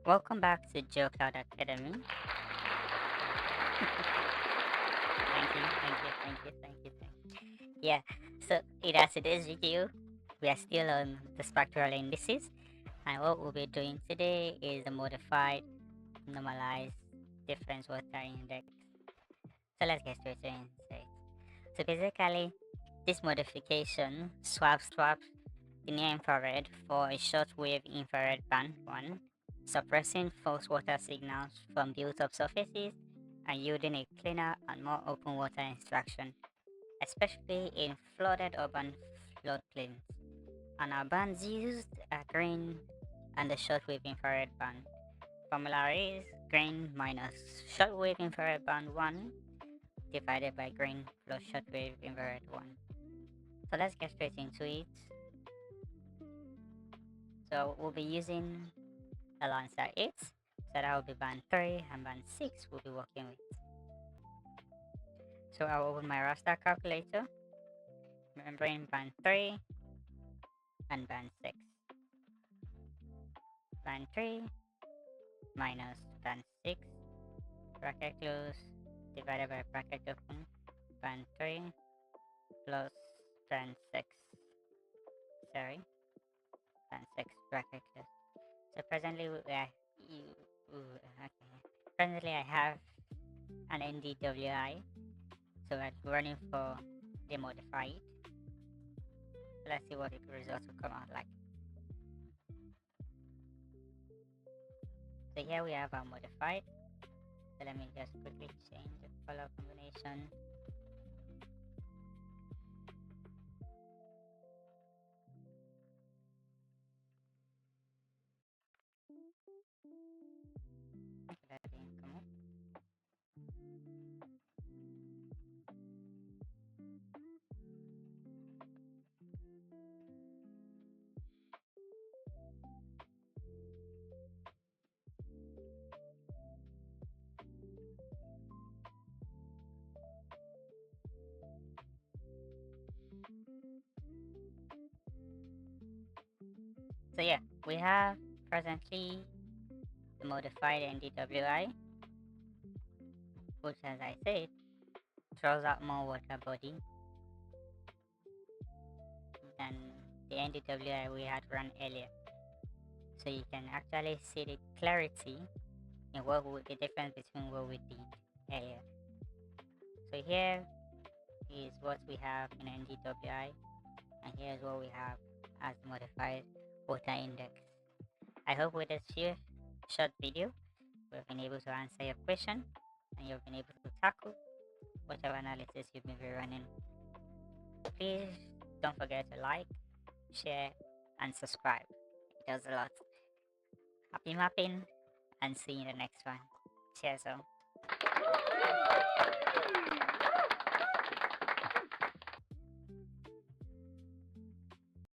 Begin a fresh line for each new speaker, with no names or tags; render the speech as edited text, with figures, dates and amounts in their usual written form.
Welcome back to GeoKloud Academy. Thank you. Yeah, so in our today's video, we are still on the spectral indices, and what we'll be doing today is the modified normalized difference water index. So let's get straight into it. So basically, this modification swaps the near infrared for a shortwave infrared band 1, suppressing false water signals from built-up surfaces and yielding a cleaner and more open water extraction, especially in flooded urban floodplains. And our bands used are green and the shortwave infrared band. Formula is green minus shortwave infrared band 1 divided by green plus shortwave infrared 1. So let's get straight into it. So we'll be using a Landsat 8, so that will be band 3 and band 6 we'll be working with. So I'll open my Raster Calculator, remembering band 3 and band 6. Band 3 minus band 6, bracket close, divided by bracket open, band 3 plus band 6, sorry, band 6, bracket close. So presently presently I have an MNDWI, so I'm running for the modified. So let's see what the results will come out like. So here we have our modified. So let me just quickly change the color combination. Okay, that didn't come up. So yeah, we have presently the modified NDWI, which, as I said, throws out more water body than the NDWI we had run earlier. So you can actually see the clarity in the difference between what we did earlier. So here is what we have in NDWI, and here's what we have as the modified water index. I hope with this short video we've been able to answer your question and you've been able to tackle whatever analysis you've been running. Please don't forget to like, share, and subscribe. It does a lot. Happy mapping, and see you in the next one. Cheers all.